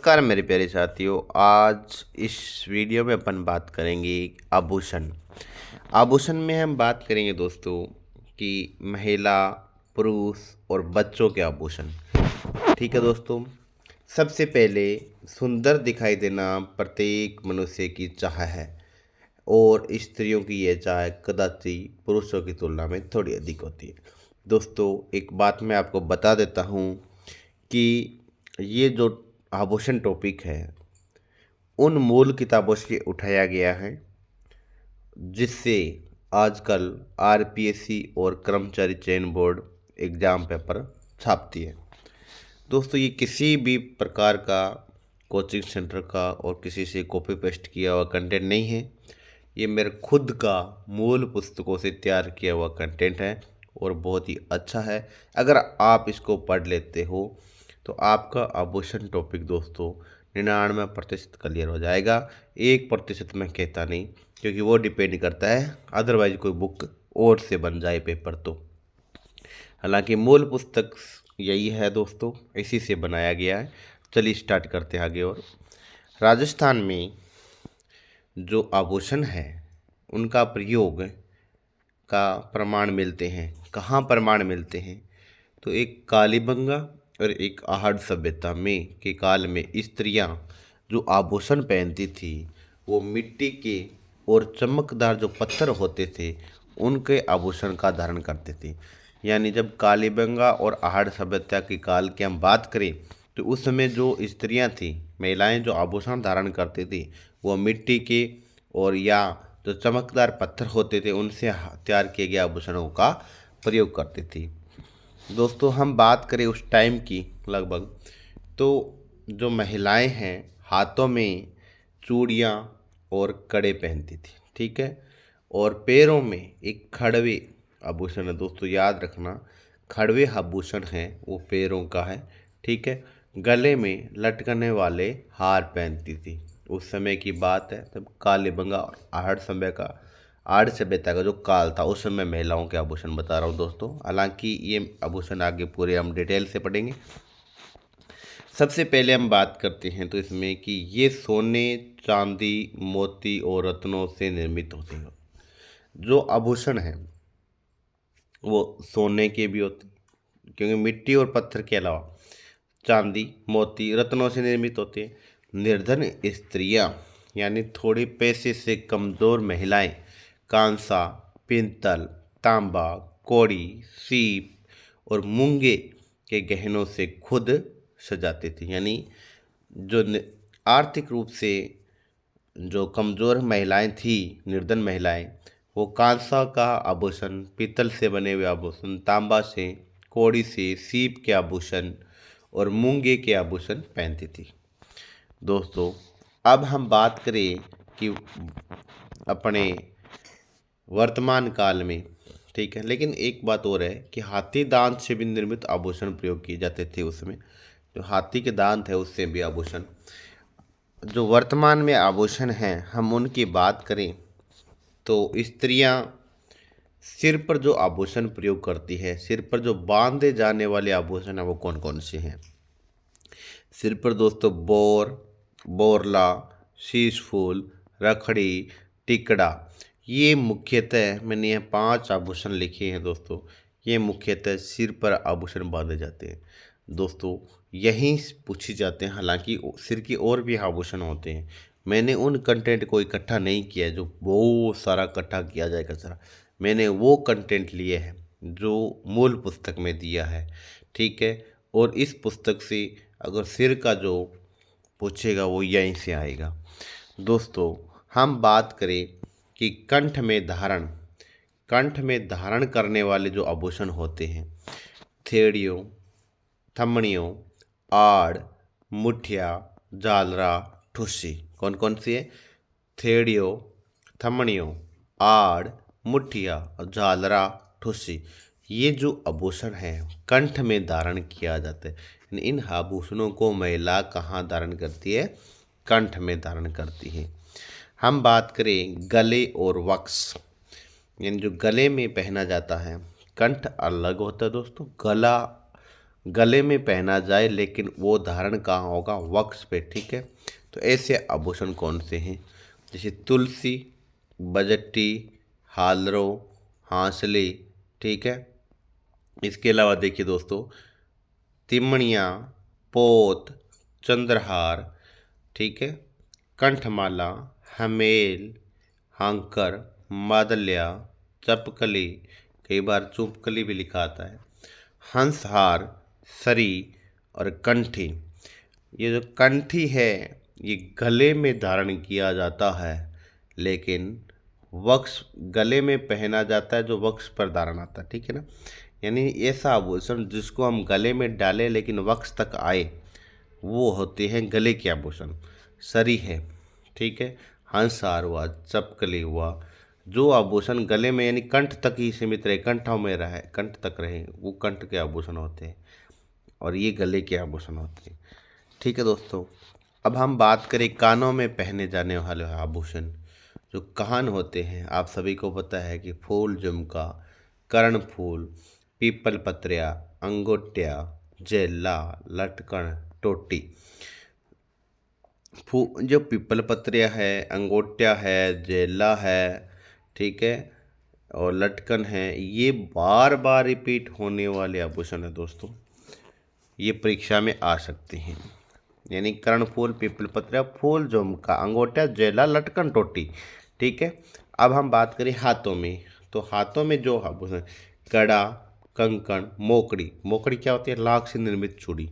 नमस्कार मेरे प्यारे साथियों। आज इस वीडियो में अपन बात करेंगे आभूषण। आभूषण में हम बात करेंगे दोस्तों कि महिला, पुरुष और बच्चों के आभूषण। ठीक है दोस्तों, सबसे पहले सुंदर दिखाई देना प्रत्येक मनुष्य की चाह है और स्त्रियों की यह चाह कदाचित पुरुषों की तुलना में थोड़ी अधिक होती है। दोस्तों, एक बात मैं आपको बता देता हूँ कि ये जो आभूषण टॉपिक है उन मूल किताबों से उठाया गया है जिससे आजकल आरपीएससी और कर्मचारी चयन बोर्ड एग्ज़ाम पेपर छापती है। दोस्तों, ये किसी भी प्रकार का कोचिंग सेंटर का और किसी से कॉपी पेस्ट किया हुआ कंटेंट नहीं है। ये मेरे खुद का मूल पुस्तकों से तैयार किया हुआ कंटेंट है और बहुत ही अच्छा है। अगर आप इसको पढ़ लेते हो तो आपका आभूषण टॉपिक दोस्तों 99% क्लियर हो जाएगा। 1% मैं कहता नहीं, क्योंकि वो डिपेंड करता है अदरवाइज कोई बुक और से बन जाए पेपर तो। हालांकि मूल पुस्तक यही है दोस्तों, इसी से बनाया गया है। चलिए स्टार्ट करते हैं आगे। और राजस्थान में जो आभूषण है उनका प्रयोग का प्रमाण मिलते हैं। कहाँ प्रमाण मिलते हैं? तो एक कालीबंगा और एक आहड़ सभ्यता में के काल में स्त्रियां जो आभूषण पहनती थी वो मिट्टी के और चमकदार जो पत्थर होते थे उनके आभूषण का धारण करते थे। यानी जब कालीबंगा और आहड़ सभ्यता के काल की हम बात करें तो उस समय जो स्त्रियां थी, महिलाएं जो आभूषण धारण करती थी वो मिट्टी के और या जो चमकदार पत्थर होते थे उनसे तैयार किए गए आभूषणों का प्रयोग करती थी। दोस्तों, हम बात करें उस टाइम की लगभग, तो जो महिलाएं हैं हाथों में चूड़ियाँ और कड़े पहनती थी। ठीक है, और पैरों में एक खड़वे आभूषण है। दोस्तों याद रखना, खड़वे आभूषण हैं वो पैरों का है। ठीक है, गले में लटकने वाले हार पहनती थी। उस समय की बात है तब कालीबंगा और आर्य सभ्यता का जो काल था उस समय महिलाओं के आभूषण बता रहा हूँ दोस्तों। हालांकि ये आभूषण आगे पूरे हम डिटेल से पढ़ेंगे। सबसे पहले हम बात करते हैं तो इसमें कि ये सोने, चांदी, मोती और रत्नों से निर्मित होते हैं। जो आभूषण हैं वो सोने के भी होते हैं, क्योंकि मिट्टी और पत्थर के अलावा चांदी, मोती, रत्नों से निर्मित होते हैं। निर्धन स्त्रियां यानी थोड़ी पैसे से कमज़ोर महिलाएं कांसा, पित्तल, तांबा, कौड़ी, सीप और मूंगे के गहनों से खुद सजाती थी। यानी जो आर्थिक रूप से जो कमज़ोर महिलाएं थी, निर्धन महिलाएं, वो कांसा का आभूषण, पीतल से बने हुए आभूषण, तांबा से, कौड़ी से, सीप के आभूषण और मूंगे के आभूषण पहनती थी। दोस्तों, अब हम बात करें कि अपने वर्तमान काल में, ठीक है, लेकिन एक बात और है कि हाथी दांत से भी निर्मित आभूषण प्रयोग किए जाते थे उसमें। जो हाथी के दांत है उससे भी आभूषण। जो वर्तमान में आभूषण हैं हम उनकी बात करें तो स्त्रियां सिर पर जो आभूषण प्रयोग करती है, सिर पर जो बांधे जाने वाले आभूषण है वो कौन कौन से हैं? सिर पर दोस्तों बोरला, शीश फूल, रखड़ी, टिकड़ा, ये मुख्यतः मैंने यहाँ 5 आभूषण लिखे हैं दोस्तों। ये मुख्यतः सिर पर आभूषण बांधे जाते हैं। दोस्तों यहीं पूछे जाते हैं, हालांकि सिर के और भी आभूषण होते हैं। मैंने उन कंटेंट को इकट्ठा नहीं किया है जो बहुत सारा इकट्ठा किया जाए कचरा। मैंने वो कंटेंट लिए हैं जो मूल पुस्तक में दिया है। ठीक है, और इस पुस्तक से अगर सिर का जो पूछेगा वो यहीं से आएगा। दोस्तों, हम बात करें कि कंठ में धारण करने वाले जो आभूषण होते हैं, थेड़ियों, थमड़ियों, आड़, मुठिया, झालरा, ठुस्सी, कौन कौन सी है? थेड़ियों, थमड़ियों, आड़, मुठिया, झालरा, ठुस्सी, ये जो आभूषण हैं कंठ में धारण किया जाता है। इन आभूषणों को महिला कहाँ धारण करती है? कंठ में धारण करती है। हम बात करें गले और वक्स, यानी जो गले में पहना जाता है। कंठ अलग होता है दोस्तों, गला गले में पहना जाए लेकिन वो धारण कहाँ होगा, वक्ष पे। ठीक है, तो ऐसे आभूषण कौन से हैं, जैसे तुलसी, बजट्टी, हालरो, हांसली। ठीक है, इसके अलावा देखिए दोस्तों, तिमणिया, पोत, चंद्रहार। ठीक है, कंठमाला, हमेल, हांकर, मादल्या, चपकली, कई बार चुपकली भी लिखा आता है, हंसहार, सरी और कंठी। ये जो कंठी है ये गले में धारण किया जाता है, लेकिन वक्ष गले में पहना जाता है जो वक्ष पर धारण आता है। ठीक है ना, यानी ऐसा आभूषण जिसको हम गले में डालें लेकिन वक्ष तक आए, वो होते हैं गले के आभूषण। सरी है, ठीक है, हंसहार हुआ, चपकली हुआ, जो आभूषण गले में यानी कंठ तक ही सीमित रहे, कंठों में रहे, कंठ तक रहे, वो कंठ के आभूषण होते हैं और ये गले के आभूषण होते हैं। ठीक है दोस्तों, अब हम बात करें कानों में पहने जाने वाले आभूषण। जो कान होते हैं, आप सभी को पता है कि फूल झुमका, कर्णफूल, पीपल पत्रिया, अंगूठिया, जेला, लटकन, टोटी। जो पीपल पत्रिया है, अंगूठिया है, जेला है, ठीक है, और लटकन है, ये बार बार रिपीट होने वाले आभूषण है दोस्तों, ये परीक्षा में आ सकते हैं। यानी कर्णफूल, पीपल पत्रिया, फूल झुमका, अंगूठिया, जेला, लटकन, टोटी। ठीक है, अब हम बात करें हाथों में, तो हाथों में जो आभूषण, कड़ा, कंकण, मोकड़ी। मोकड़ी क्या होती है, लाख से निर्मित चूड़ी।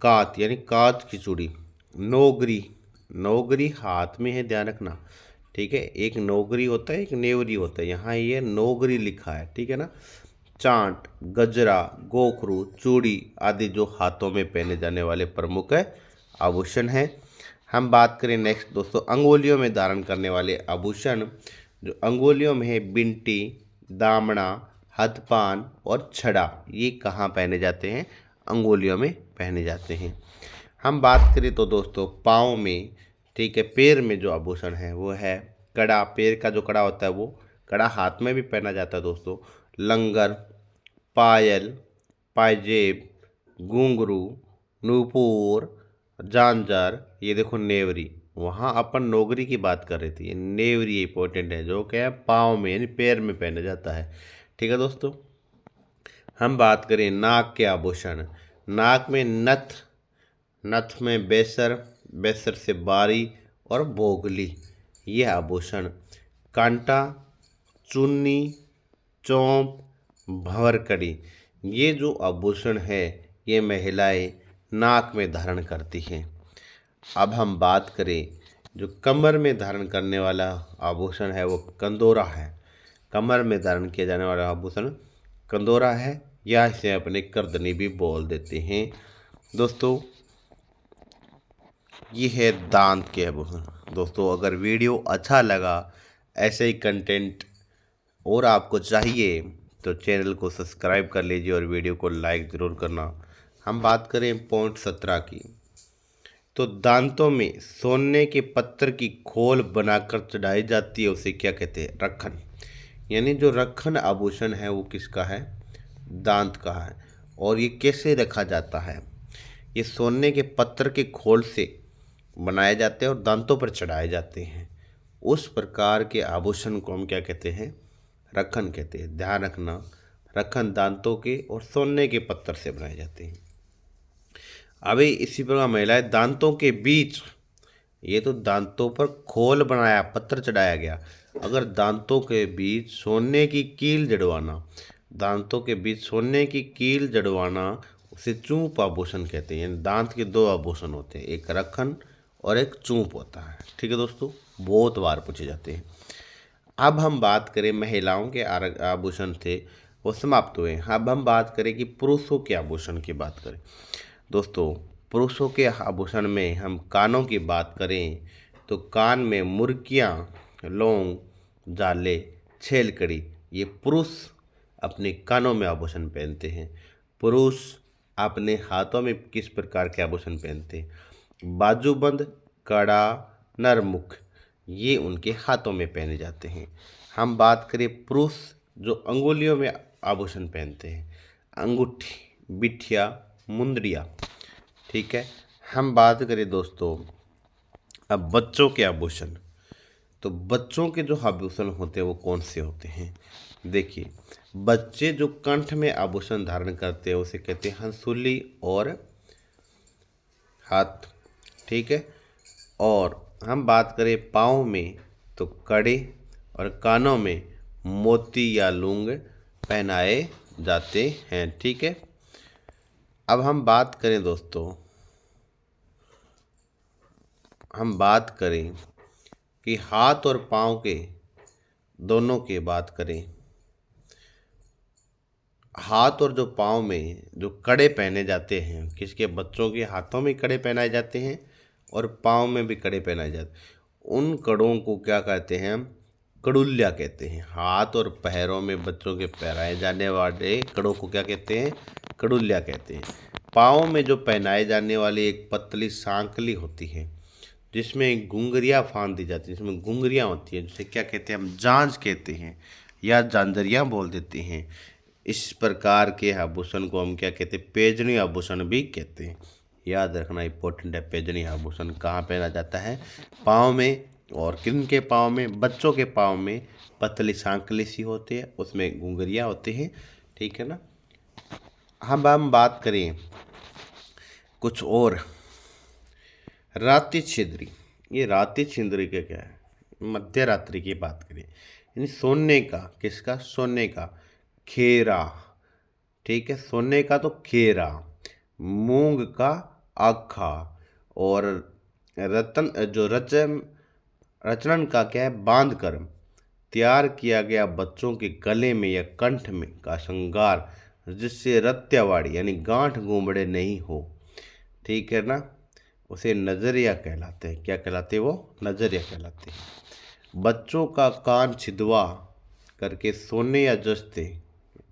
कात यानी कांच की चूड़ी। नोगरी, नोगरी हाथ में है, ध्यान रखना। ठीक है, एक नोगरी होता है, एक नेवरी होता है, यहाँ ये नोगरी लिखा है। ठीक है ना, चांट, गजरा, गोखरू, चूड़ी आदि जो हाथों में पहने जाने वाले प्रमुख आभूषण हैं। हम बात करें नेक्स्ट दोस्तों, अंगुलियों में धारण करने वाले आभूषण। जो अंगुलियों में है, बिंटी, दामना, हथपान और छड़ा, ये कहाँ पहने जाते हैं, अंगुलियों में पहने जाते हैं। हम बात करें तो दोस्तों पाँव में, ठीक है, पैर में जो आभूषण है वो है कड़ा। पैर का जो कड़ा होता है वो कड़ा हाथ में भी पहना जाता है दोस्तों। लंगर, पायल, पायजेब, घुंघरू, नूपुर, झांझर, ये देखो नेवरी। वहाँ अपन नोगरी की बात कर रहे थे, ये नेवरी इंपॉर्टेंट है, जो क्या है पाँव में यानी पैर में पहना जाता है। ठीक है दोस्तों, हम बात करें नाक के आभूषण। नाक में नथ, नथ में बेसर, बेसर से बारी और बोगली, ये आभूषण। कांटा, चुन्नी, चौंप, भंवरकड़ी, ये जो आभूषण है ये महिलाएं नाक में धारण करती हैं। अब हम बात करें जो कमर में धारण करने वाला आभूषण है वो कंदोरा है। कमर में धारण किया जाने वाला आभूषण कंदोरा है, या इसे अपने करदनी भी बोल देते हैं। दोस्तों ये है दांत के आभूषण। दोस्तों अगर वीडियो अच्छा लगा, ऐसे ही कंटेंट और आपको चाहिए तो चैनल को सब्सक्राइब कर लीजिए और वीडियो को लाइक ज़रूर करना। हम बात करें पॉइंट 17 की, तो दांतों में सोने के पत्थर की खोल बनाकर चढ़ाई जाती है, उसे क्या कहते हैं, रखन। यानी जो रखन आभूषण है वो किसका है, दांत का है। और ये कैसे रखा जाता है, ये सोने के पत्थर के खोल से बनाए जाते हैं और दांतों पर चढ़ाए जाते हैं। उस प्रकार के आभूषण को हम क्या कहते हैं, रखन कहते हैं। ध्यान रखना, रखन दांतों के और सोने के पत्थर से बनाए जाते हैं। अभी इसी प्रकार महिलाएं दांतों के बीच, ये तो दांतों पर खोल बनाया, पत्थर चढ़ाया गया। अगर दांतों के बीच सोने की कील जड़वाना, दांतों के बीच सोने की कील जड़वाना, उसे चूंप आभूषण कहते हैं। यानी दांत के दो आभूषण होते हैं, एक रखन और एक चूंप होता है। ठीक है दोस्तों, बहुत बार पूछे जाते हैं। अब हम बात करें महिलाओं के आभूषण थे वो समाप्त हुए। अब हम बात करें कि पुरुषों के आभूषण की बात करें। दोस्तों पुरुषों के आभूषण में हम कानों की बात करें तो कान में मुर्कियाँ, लौंग, जाले, छेलकड़ी, ये पुरुष अपने कानों में आभूषण पहनते हैं। पुरुष अपने हाथों में किस प्रकार के आभूषण पहनते हैं, बाजूबंद, कड़ा, नरमुख, ये उनके हाथों में पहने जाते हैं। हम बात करें पुरुष जो अंगुलियों में आभूषण पहनते हैं, अंगूठी, बिठिया, मुंदरियाँ। ठीक है, हम बात करें दोस्तों अब बच्चों के आभूषण। तो बच्चों के जो आभूषण होते हैं वो कौन से होते हैं? देखिए, बच्चे जो कंठ में आभूषण धारण करते हैं उसे कहते हैं हंसुली और हाथ। ठीक है, और हम बात करें पाँव में तो कड़े और कानों में मोती या लूंग पहनाए जाते हैं। ठीक है, अब हम बात करें दोस्तों, हम बात करें कि हाथ और पाँव के दोनों की बात करें। हाथ और जो पाँव में जो कड़े पहने जाते हैं, किसके? बच्चों के हाथों में कड़े पहनाए जाते हैं और पाँव में भी कड़े पहनाए जाते हैं। उन कड़ों को क्या कहते हैं? हम कड़ुल्ला कहते हैं। हाथ और पैरों में बच्चों के पहनाए जाने वाले कड़ों को क्या कहते हैं? कड़ुल्ला कहते हैं। पाँव में जो पहनाए जाने वाली एक पतली सांकली होती है जिसमें घुंघरियाँ फाँद दी जाती है, जिसमें घुंघरियाँ होती हैं, जिसे क्या कहते हैं? हम जांज कहते हैं या झांझरियाँ बोल देते हैं। इस प्रकार के आभूषण को हम क्या कहते हैं? पैजनी आभूषण भी कहते हैं। याद रखना इंपॉर्टेंट है, पैजनी आभूषण कहाँ पहना जाता है? पाँव में। और किन के पाँव में? बच्चों के पाँव में पतली सांकली सी होती है, उसमें घुंघरियाँ होती हैं। ठीक है ना। हम बात करें कुछ और, रात्रि छिद्री। ये रात्रि छिद्री के क्या है? मध्य रात्रि की बात करें, यानी सोने का, किसका? सोने का खेरा। ठीक है, सोने का तो खेरा, मूंग का आखा, और रतन जो रचनन का क्या है? बांध कर तैयार किया गया बच्चों के गले में या कंठ में का श्रृंगार, जिससे रत्यावाड़ी यानी गांठ गोमड़े नहीं हो। ठीक है ना, उसे नजरिया कहलाते हैं। क्या कहलाते हैं वो? नजरिया कहलाते हैं। बच्चों का कान छिदवा करके सोने या जस्ते,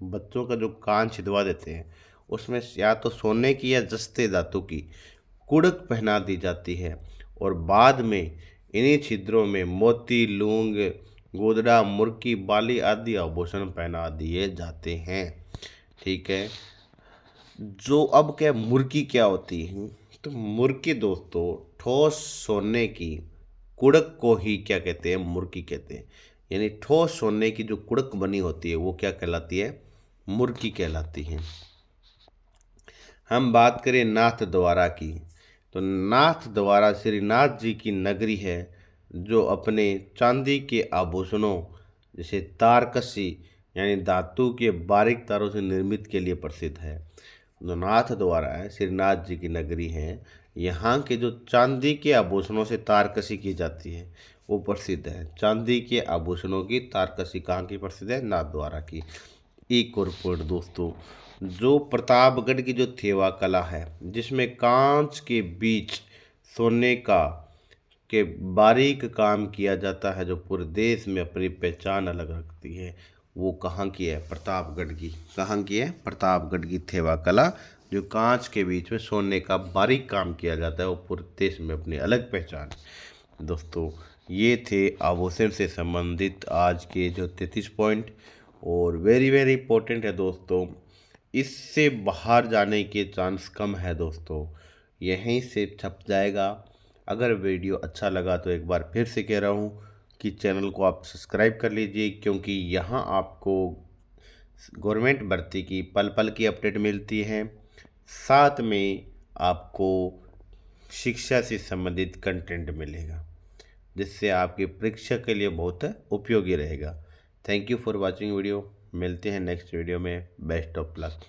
बच्चों का जो कान छिदवा देते हैं उसमें या तो सोने की या जस्ते धातु की कुड़क पहना दी जाती है, और बाद में इन्हीं छिद्रों में मोती, लूंग, गोदड़ा, मुर्की, बाली आदि आभूषण पहना दिए जाते हैं। ठीक है, जो अब क्या मुर्की क्या होती है? तो मुर्की दोस्तों ठोस सोने की कुड़क को ही क्या कहते हैं? मुर्की कहते हैं। यानी ठोस सोने की जो कुड़क बनी होती है वो क्या कहलाती है? मुर्की कहलाती है। हम बात करें नाथ द्वारा की, तो नाथ द्वारा श्रीनाथ जी की नगरी है जो अपने चांदी के आभूषणों जैसे तारकसी यानी धातु के बारीक तारों से निर्मित के लिए प्रसिद्ध है। जो नाथ द्वारा है, श्रीनाथ जी की नगरी है, यहाँ के जो चांदी के आभूषणों से तारकसी की जाती है वो प्रसिद्ध है। चांदी के आभूषणों की तारकसी कहाँ की प्रसिद्ध है? नाथ द्वारा की। एक और पॉइंट दोस्तों, जो प्रतापगढ़ की जो थेवा कला है जिसमें कांच के बीच सोने का के बारीक काम किया जाता है, जो पूरे देश में अपनी पहचान अलग रखती है, वो कहाँ की है? प्रतापगढ़ की। कहाँ की है? प्रतापगढ़ की थेवा कला, जो कांच के बीच में सोने का बारीक काम किया जाता है, वो पूरे देश में अपनी अलग पहचान। दोस्तों ये थे आभूषण से संबंधित आज के जो 33 पॉइंट, और वेरी वेरी इंपॉर्टेंट है दोस्तों। इससे बाहर जाने के चांस कम है दोस्तों, यहीं से छप जाएगा। अगर वीडियो अच्छा लगा तो एक बार फिर से कह रहा हूँ कि चैनल को आप सब्सक्राइब कर लीजिए, क्योंकि यहाँ आपको गवर्नमेंट भर्ती की पल पल की अपडेट मिलती है, साथ में आपको शिक्षा से संबंधित कंटेंट मिलेगा जिससे आपकी परीक्षा के लिए बहुत उपयोगी रहेगा। Thank you for watching video. मिलते हैं नेक्स्ट वीडियो में। Best of luck.